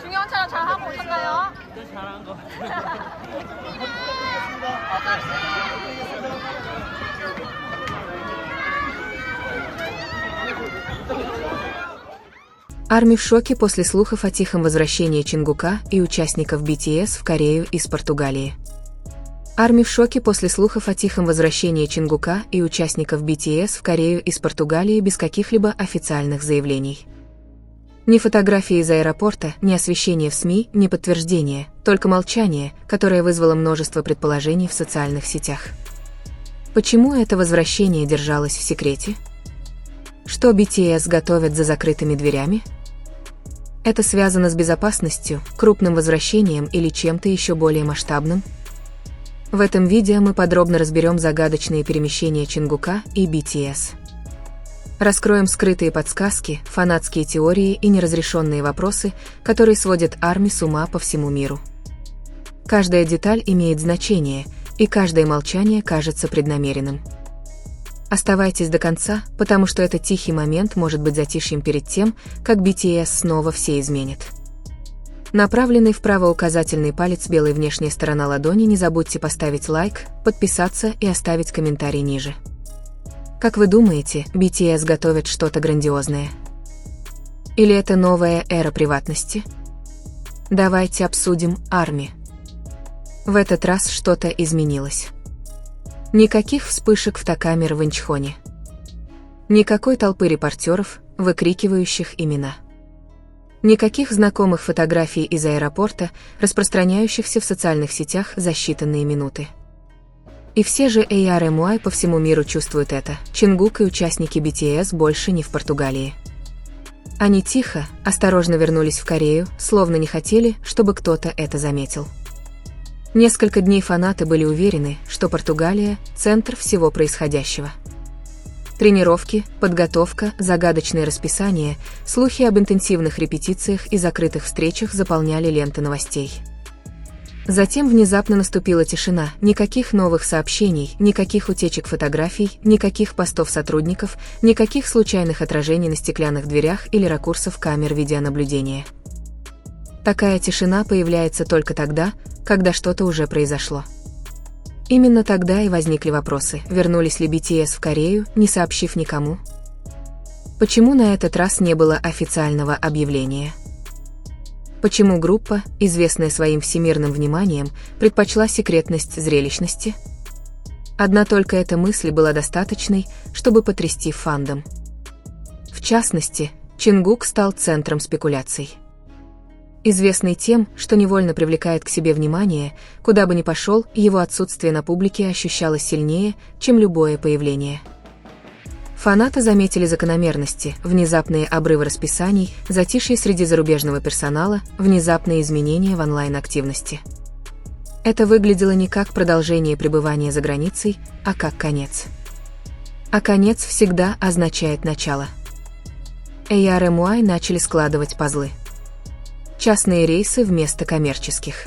중요한 촬영 잘 하고 오셨나요? 진짜 잘한 거. Арми в шоке после слухов о тихом возвращении Чингука и участников BTS в Корею из Португалии. Арми в шоке после слухов о тихом возвращении Чингука и участников BTS в Корею из Португалии без каких-либо официальных заявлений. Ни фотографии из аэропорта, ни освещения в СМИ, ни подтверждения, только молчание, которое вызвало множество предположений в социальных сетях. Почему это возвращение держалось в секрете? Что BTS готовят за закрытыми дверями? Это связано с безопасностью, крупным возвращением или чем-то еще более масштабным? В этом видео мы подробно разберем загадочные перемещения Чингука и BTS. Раскроем скрытые подсказки, фанатские теории и неразрешенные вопросы, которые сводят Арми с ума по всему миру. Каждая деталь имеет значение, и каждое молчание кажется преднамеренным. Оставайтесь до конца, потому что этот тихий момент может быть затишьем перед тем, как BTS снова все изменит. Направленный вправо указательный палец белой внешняя сторона ладони, не забудьте поставить лайк, подписаться и оставить комментарий ниже. Как вы думаете, BTS готовят что-то грандиозное? Или это новая эра приватности? Давайте обсудим Арми. В этот раз что-то изменилось. Никаких вспышек фотокамер в Инчхоне. Никакой толпы репортеров, выкрикивающих имена. Никаких знакомых фотографий из аэропорта, распространяющихся в социальных сетях за считанные минуты. И все же ARMY по всему миру чувствуют это. Чингук и участники BTS больше не в Португалии. Они тихо, осторожно вернулись в Корею, словно не хотели, чтобы кто-то это заметил. Несколько дней фанаты были уверены, что Португалия – центр всего происходящего. Тренировки, подготовка, загадочное расписание, слухи об интенсивных репетициях и закрытых встречах заполняли ленты новостей. Затем внезапно наступила тишина, никаких новых сообщений, никаких утечек фотографий, никаких постов сотрудников, никаких случайных отражений на стеклянных дверях или ракурсов камер видеонаблюдения. Такая тишина появляется только тогда, когда что-то уже произошло. Именно тогда и возникли вопросы, вернулись ли BTS в Корею, не сообщив никому? Почему на этот раз не было официального объявления? Почему группа, известная своим всемирным вниманием, предпочла секретность зрелищности? Одна только эта мысль была достаточной, чтобы потрясти фандом. В частности, Чингук стал центром спекуляций. Известный тем, что невольно привлекает к себе внимание, куда бы ни пошел, его отсутствие на публике ощущалось сильнее, чем любое появление. Фанаты заметили закономерности, внезапные обрывы расписаний, затишье среди зарубежного персонала, внезапные изменения в онлайн-активности. Это выглядело не как продолжение пребывания за границей, а как конец. А конец всегда означает начало. ARMY начали складывать пазлы. Частные рейсы вместо коммерческих.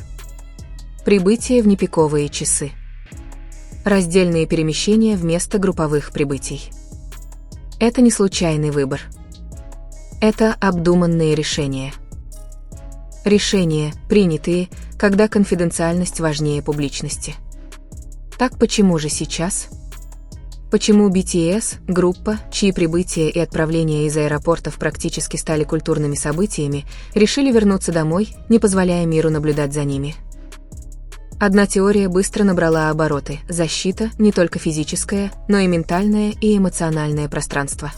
Прибытие в непиковые часы. Раздельные перемещения вместо групповых прибытий. Это не случайный выбор. Это обдуманные решения. Решения, принятые, когда конфиденциальность важнее публичности. Так почему же сейчас? Почему BTS, группа, чьи прибытия и отправления из аэропортов практически стали культурными событиями, решили вернуться домой, не позволяя миру наблюдать за ними? Одна теория быстро набрала обороты – защита не только физическая, но и ментальное и эмоциональное пространство.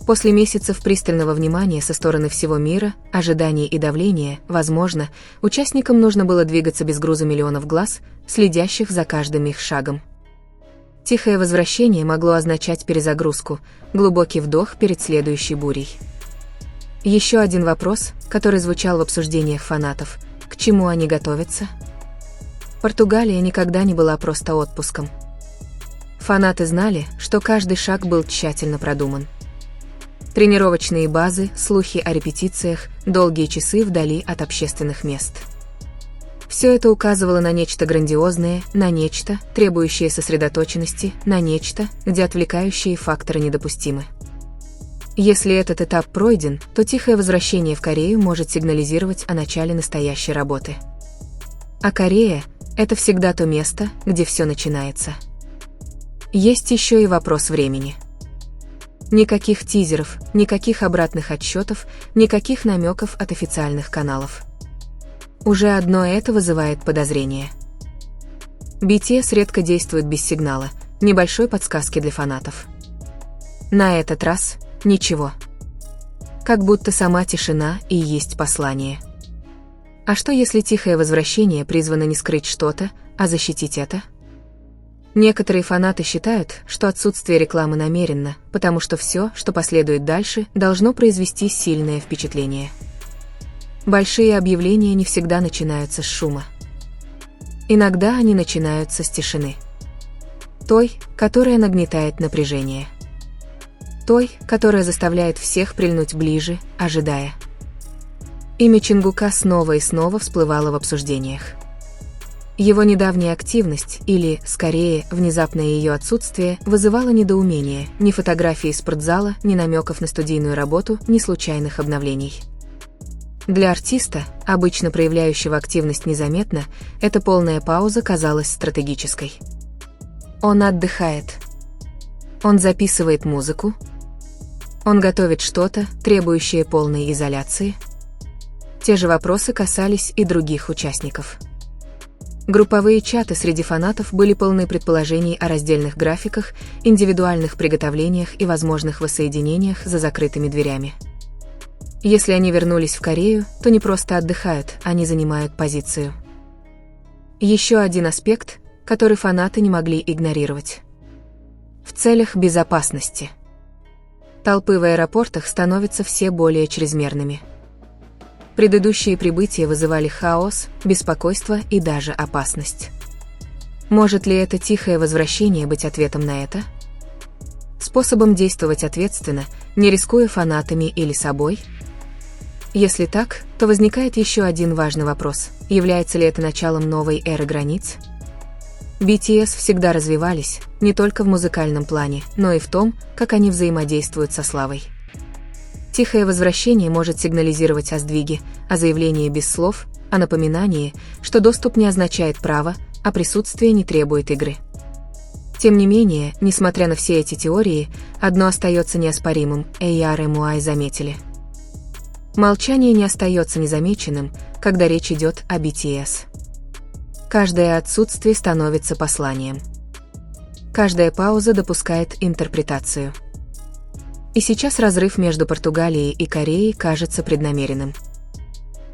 После месяцев пристального внимания со стороны всего мира, ожиданий и давления, возможно, участникам нужно было двигаться без груза миллионов глаз, следящих за каждым их шагом. Тихое возвращение могло означать перезагрузку, глубокий вдох перед следующей бурей. Еще один вопрос, который звучал в обсуждениях фанатов – к чему они готовятся? Португалия никогда не была просто отпуском. Фанаты знали, что каждый шаг был тщательно продуман. Тренировочные базы, слухи о репетициях, долгие часы вдали от общественных мест. Все это указывало на нечто грандиозное, на нечто, требующее сосредоточенности, на нечто, где отвлекающие факторы недопустимы. Если этот этап пройден, то тихое возвращение в Корею может сигнализировать о начале настоящей работы. А Корея – это всегда то место, где все начинается. Есть еще и вопрос времени. Никаких тизеров, никаких обратных отсчетов, никаких намеков от официальных каналов. Уже одно это вызывает подозрение. BTS редко действует без сигнала, небольшой подсказки для фанатов. На этот раз ничего. Как будто сама тишина и есть послание. А что если тихое возвращение призвано не скрыть что-то, а защитить это? Некоторые фанаты считают, что отсутствие рекламы намеренно, потому что все, что последует дальше, должно произвести сильное впечатление. Большие объявления не всегда начинаются с шума. Иногда они начинаются с тишины. Той, которая нагнетает напряжение. Той, которая заставляет всех прильнуть ближе, ожидая. Имя Чингука снова и снова всплывало в обсуждениях. Его недавняя активность, или, скорее, внезапное ее отсутствие, вызывало недоумение, ни фотографий из спортзала, ни намеков на студийную работу, ни случайных обновлений. Для артиста, обычно проявляющего активность незаметно, эта полная пауза казалась стратегической. Он отдыхает. Он записывает музыку. Он готовит что-то, требующее полной изоляции. Те же вопросы касались и других участников. Групповые чаты среди фанатов были полны предположений о раздельных графиках, индивидуальных приготовлениях и возможных воссоединениях за закрытыми дверями. Если они вернулись в Корею, то не просто отдыхают, они занимают позицию. Еще один аспект, который фанаты не могли игнорировать. В целях безопасности. Толпы в аэропортах становятся все более чрезмерными. Предыдущие прибытия вызывали хаос, беспокойство и даже опасность. Может ли это тихое возвращение быть ответом на это? Способом действовать ответственно, не рискуя фанатами или собой? Если так, то возникает еще один важный вопрос. Является ли это началом новой эры границ? BTS всегда развивались, не только в музыкальном плане, но и в том, как они взаимодействуют со славой. Тихое возвращение может сигнализировать о сдвиге, о заявлении без слов, о напоминании, что доступ не означает право, а присутствие не требует игры. Тем не менее, несмотря на все эти теории, одно остается неоспоримым, ARMY заметили. Молчание не остается незамеченным, когда речь идет о BTS. Каждое отсутствие становится посланием. Каждая пауза допускает интерпретацию. И сейчас разрыв между Португалией и Кореей кажется преднамеренным.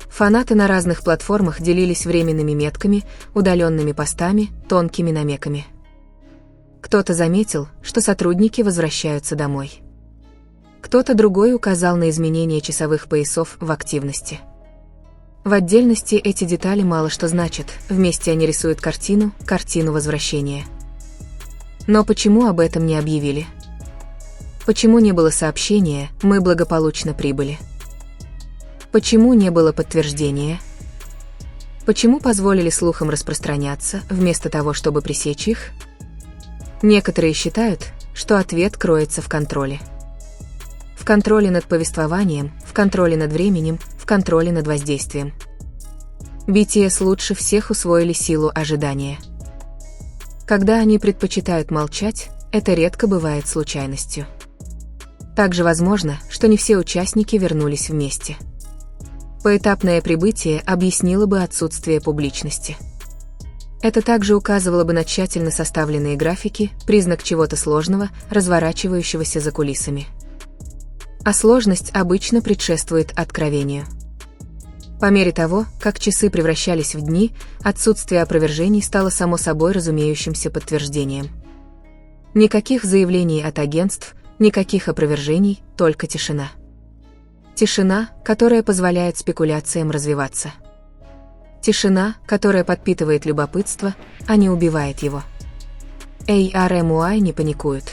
Фанаты на разных платформах делились временными метками, удаленными постами, тонкими намеками. Кто-то заметил, что сотрудники возвращаются домой. Кто-то другой указал на изменение часовых поясов в активности. В отдельности эти детали мало что значат, вместе они рисуют картину возвращения. Но почему об этом не объявили? Почему не было сообщения «Мы благополучно прибыли»? Почему не было подтверждения? Почему позволили слухам распространяться, вместо того, чтобы пресечь их? Некоторые считают, что ответ кроется в контроле. В контроле над повествованием, в контроле над временем, в контроле над воздействием. BTS лучше всех усвоили силу ожидания. Когда они предпочитают молчать, это редко бывает случайностью. Также возможно, что не все участники вернулись вместе. Поэтапное прибытие объяснило бы отсутствие публичности. Это также указывало бы на тщательно составленные графики, признак чего-то сложного, разворачивающегося за кулисами. А сложность обычно предшествует откровению. По мере того, как часы превращались в дни, отсутствие опровержений стало само собой разумеющимся подтверждением. Никаких заявлений от агентств, никаких опровержений, только тишина. Тишина, которая позволяет спекуляциям развиваться. Тишина, которая подпитывает любопытство, а не убивает его. ARMY не паникуют.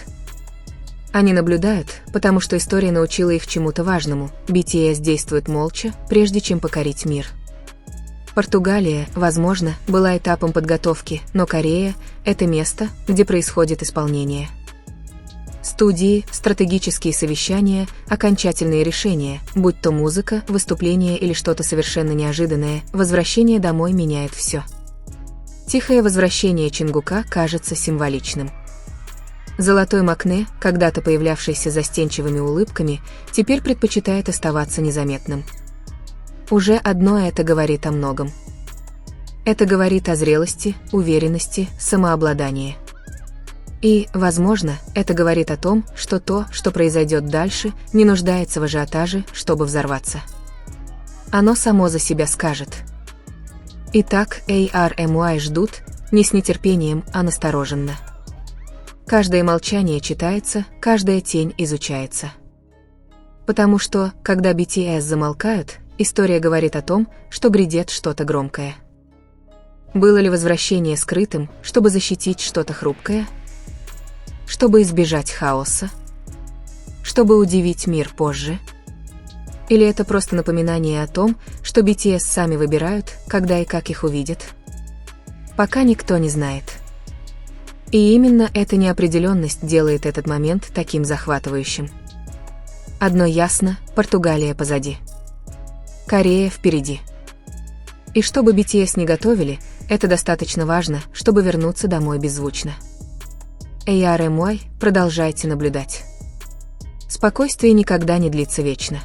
Они наблюдают, потому что история научила их чему-то важному. BTS действует молча, прежде чем покорить мир. Португалия, возможно, была этапом подготовки, но Корея – это место, где происходит исполнение. Студии, стратегические совещания, окончательные решения, будь то музыка, выступление или что-то совершенно неожиданное, возвращение домой меняет все. Тихое возвращение Чингука кажется символичным. Золотой Макне, когда-то появлявшийся застенчивыми улыбками, теперь предпочитает оставаться незаметным. Уже одно это говорит о многом. Это говорит о зрелости, уверенности, самообладании. И, возможно, это говорит о том, что то, что произойдет дальше, не нуждается в ажиотаже, чтобы взорваться. Оно само за себя скажет. Итак, ARMY ждут, не с нетерпением, а настороженно. Каждое молчание читается, каждая тень изучается. Потому что, когда BTS замолкают, история говорит о том, что грядет что-то громкое. Было ли возвращение скрытым, чтобы защитить что-то хрупкое? Чтобы избежать хаоса? Чтобы удивить мир позже? Или это просто напоминание о том, что BTS сами выбирают, когда и как их увидят? Пока никто не знает. И именно эта неопределенность делает этот момент таким захватывающим. Одно ясно, Португалия позади. Корея впереди. И чтобы BTS не готовили, это достаточно важно, чтобы вернуться домой беззвучно. ARMY, продолжайте наблюдать. Спокойствие никогда не длится вечно.